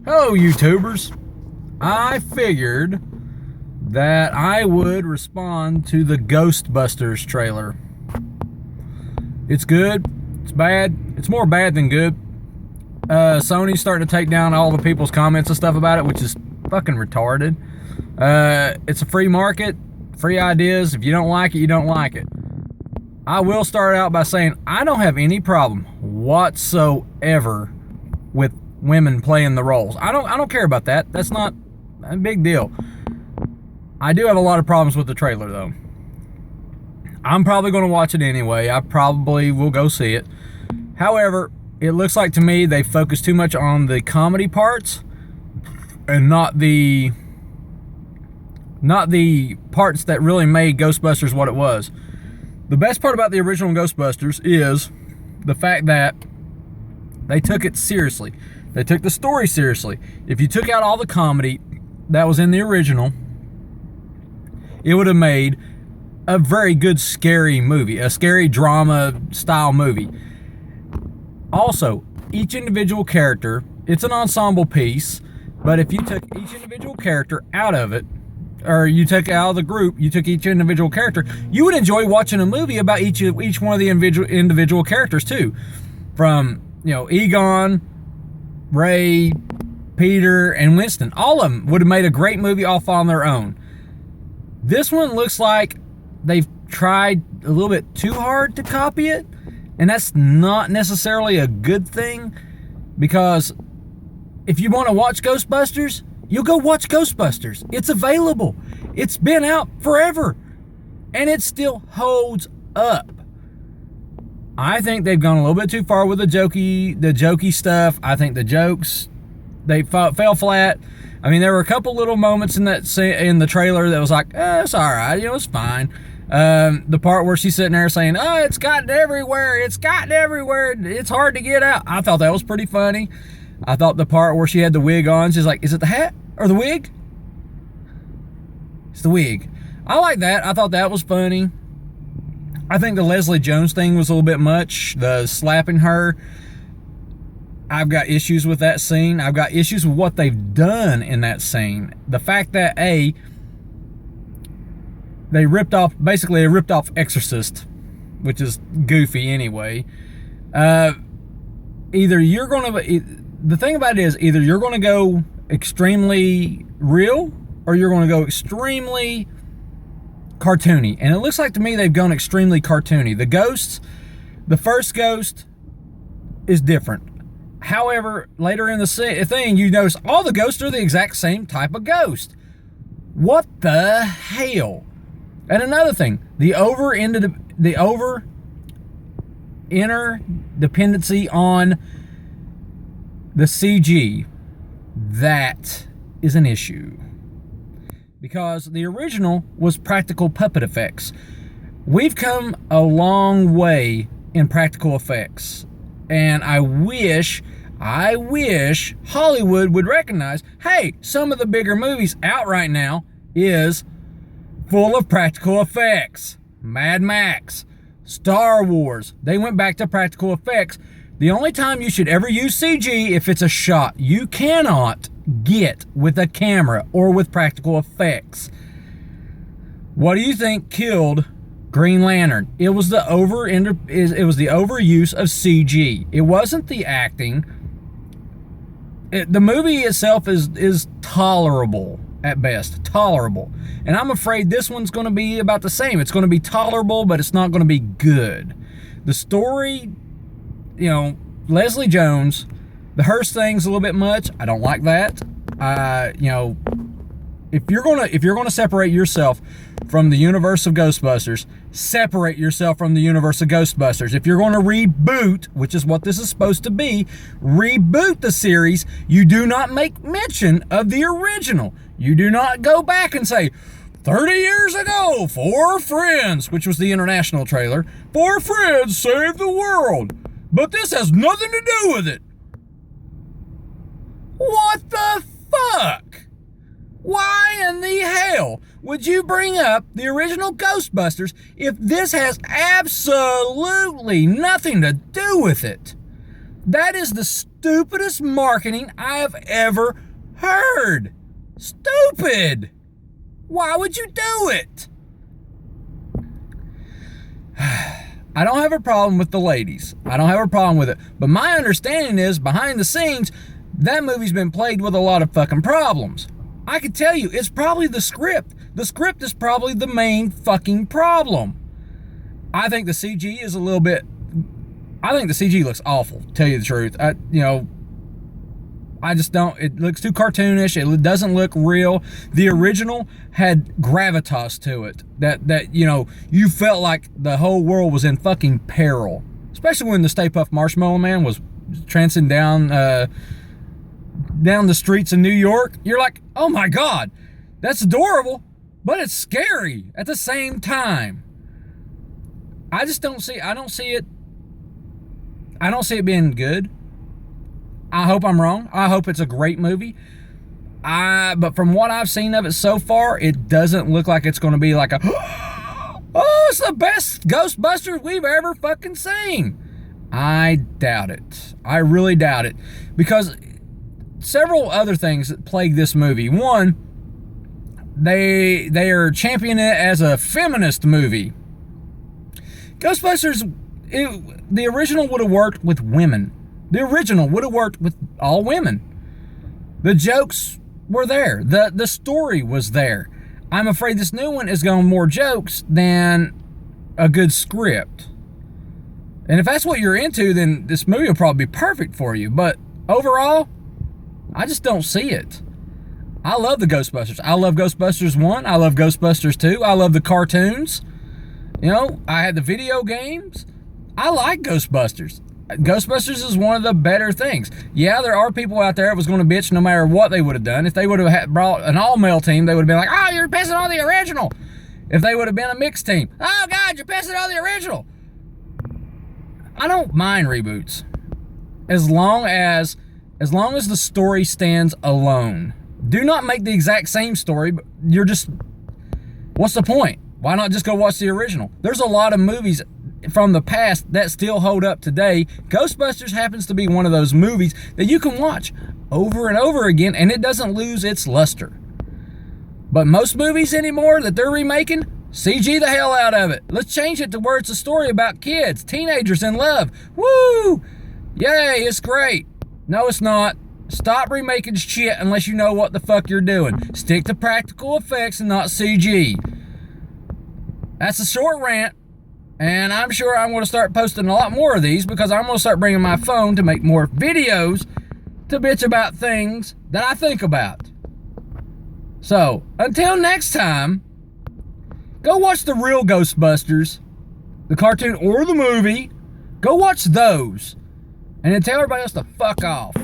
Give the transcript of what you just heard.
Hello, YouTubers. I figured that I would respond to the Ghostbusters trailer. It's good. It's bad. It's more bad than good. Sony's starting to take down all the people's comments and stuff about it, which is fucking retarded. It's a free market, free ideas. If you don't like it, you don't like it. I will start out by saying I don't have any problem whatsoever with women playing the roles. I don't care about that. That's not a big deal. I do have a lot of problems with the trailer though. I'm probably going to watch it anyway. I probably will go see it. However, it looks like to me they focus too much on the comedy parts and not the parts that really made Ghostbusters what it was. The best part about the original Ghostbusters is the fact that they took it seriously. They took the story seriously. If you took out all the comedy that was in the original, it would have made a very good scary movie, a scary drama style movie. Also, each individual character, it's an ensemble piece, but if you took each individual character out of it, or you took out of the group, you took each individual character, you would enjoy watching a movie about each one of the individual characters too. From, Egon, Ray, Peter, and Winston. All of them would have made a great movie off on their own. This one looks like they've tried a little bit too hard to copy it, and that's not necessarily a good thing, because if you want to watch Ghostbusters, you'll go watch Ghostbusters. It's available. It's been out forever, and it still holds up. I think they've gone a little bit too far with the jokey stuff. I think the jokes, they fell flat. I mean, there were a couple little moments in the trailer that was like, it's all right, it's fine. The part where she's sitting there saying, "Oh, it's gotten everywhere. It's gotten everywhere. It's hard to get out." I thought that was pretty funny. I thought the part where she had the wig on, she's like, "Is it the hat or the wig?" It's the wig. I like that. I thought that was funny. I think the Leslie Jones thing was a little bit much. The slapping her. I've got issues with that scene. I've got issues with what they've done in that scene. The fact that they ripped off Exorcist, which is goofy anyway. The thing about it is, either you're going to go extremely real or you're going to go extremely cartoony. And it looks like to me they've gone extremely cartoony. The first ghost is different. However, later in the thing, you notice all the ghosts are the exact same type of ghost. What the hell? And another thing, the over interdependency on the CG, that is an issue. Because the original was practical puppet effects. We've come a long way in practical effects. And I wish Hollywood would recognize, hey, some of the bigger movies out right now is full of practical effects. Mad Max, Star Wars, they went back to practical effects. The only time you should ever use CG if it's a shot you cannot get with a camera or with practical effects. What do you think killed Green Lantern? It was the overuse of CG. It wasn't the acting. The movie itself is tolerable at best. Tolerable. And I'm afraid this one's going to be about the same. It's going to be tolerable, but it's not going to be good. The story, Leslie Jones, the Hearst thing's a little bit much. I don't like that. If you're gonna separate yourself from the universe of Ghostbusters, separate yourself from the universe of Ghostbusters. If you're going to reboot, which is what this is supposed to be, reboot the series, you do not make mention of the original. You do not go back and say, 30 years ago, 4 friends, which was the international trailer, 4 friends saved the world, but this has nothing to do with it. What the fuck? Why in the hell would you bring up the original Ghostbusters if this has absolutely nothing to do with it? That is the stupidest marketing I have ever heard. Stupid. Why would you do it? I don't have a problem with the ladies. I don't have a problem with it. But my understanding is, behind the scenes, that movie's been plagued with a lot of fucking problems. I can tell you, it's probably the script. The script is probably the main fucking problem. I think the CG is a little bit... I think the CG looks awful, to tell you the truth. I just don't... It looks too cartoonish. It doesn't look real. The original had gravitas to it. That you felt like the whole world was in fucking peril. Especially when the Stay Puft Marshmallow Man was trancing down the streets of New York. You're like, oh my God, that's adorable, but it's scary at the same time. I don't see it being good. I hope I'm wrong. I hope it's a great movie. But from what I've seen of it so far, it doesn't look like it's going to be like a, oh, it's the best Ghostbusters we've ever fucking seen. I doubt it. I really doubt it. Because several other things that plague this movie. One, they are championing it as a feminist movie. Ghostbusters, the original would have worked with women. The original would have worked with all women. The jokes were there. The story was there. I'm afraid this new one is going more jokes than a good script. And if that's what you're into, then this movie will probably be perfect for you. But overall, I just don't see it. I love the Ghostbusters. I love Ghostbusters 1. I love Ghostbusters 2. I love the cartoons. I had the video games. I like Ghostbusters. Ghostbusters is one of the better things. Yeah, there are people out there that was going to bitch no matter what they would have done. If they would have brought an all-male team, they would have been like, oh, you're pissing on the original. If they would have been a mixed team, oh, God, you're pissing on the original. I don't mind reboots. As long as the story stands alone. Do not make the exact same story, but what's the point? Why not just go watch the original? There's a lot of movies from the past that still hold up today. Ghostbusters happens to be one of those movies that you can watch over and over again and it doesn't lose its luster. But most movies anymore that they're remaking, CG the hell out of it. Let's change it to where it's a story about kids, teenagers in love. Woo! Yay, it's great. No, it's not. Stop remaking shit unless you know what the fuck you're doing. Stick to practical effects and not CG. That's a short rant. And I'm sure I'm going to start posting a lot more of these because I'm going to start bringing my phone to make more videos to bitch about things that I think about. So, until next time, go watch the real Ghostbusters, the cartoon or the movie. Go watch those. And then tell everybody else to fuck off.